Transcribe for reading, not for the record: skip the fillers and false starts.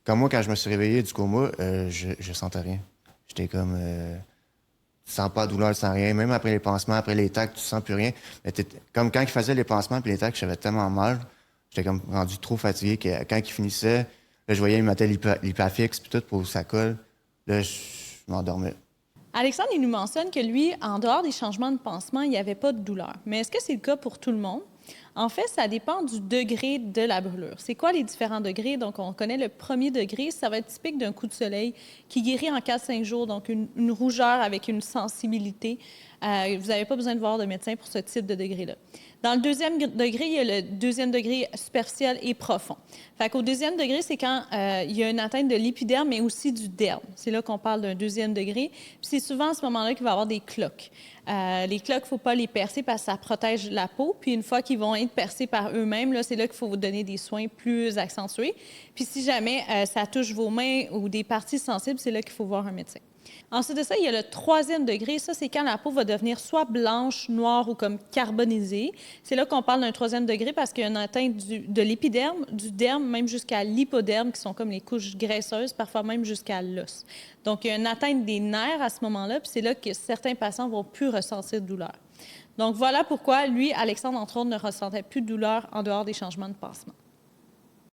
Comme moi, quand je me suis réveillé du coma, je sentais rien. J'étais comme... tu sens pas de douleur, tu sens rien. Même après les pansements, après les tacs, tu sens plus rien. Mais comme quand il faisait les pansements puis les tacs, j'avais tellement mal. J'étais comme rendu trop fatigué que quand il finissait, là, je voyais, il mettait l'hypafix puis tout pour que ça colle. Là, je m'endormais. Alexandre, il nous mentionne que lui, en dehors des changements de pansement, il n'y avait pas de douleur. Mais est-ce que c'est le cas pour tout le monde? En fait, ça dépend du degré de la brûlure. C'est quoi les différents degrés? Donc, on connaît le premier degré, ça va être typique d'un coup de soleil qui guérit en 4-5 jours, donc une rougeur avec une sensibilité. Vous n'avez pas besoin de voir de médecin pour ce type de degré-là. Dans le deuxième degré, il y a le deuxième degré superficiel et profond. Fait qu'au deuxième degré, c'est quand il y a une atteinte de l'épiderme, mais aussi du derme. C'est là qu'on parle d'un deuxième degré. Puis c'est souvent à ce moment-là qu'il va y avoir des cloques. Les cloques, il ne faut pas les percer parce que ça protège la peau. Puis une fois qu'ils vont être percés par eux-mêmes, là, c'est là qu'il faut vous donner des soins plus accentués. Puis si jamais ça touche vos mains ou des parties sensibles, c'est là qu'il faut voir un médecin. Ensuite de ça, il y a le troisième degré. Ça, c'est quand la peau va devenir soit blanche, noire ou comme carbonisée. C'est là qu'on parle d'un troisième degré parce qu'il y a une atteinte de l'épiderme, du derme, même jusqu'à l'hypoderme, qui sont comme les couches graisseuses, parfois même jusqu'à l'os. Donc, il y a une atteinte des nerfs à ce moment-là, puis c'est là que certains patients vont plus ressentir de douleur. Donc, voilà pourquoi lui, Alexandre, entre autres, ne ressentait plus de douleur en dehors des changements de pansement.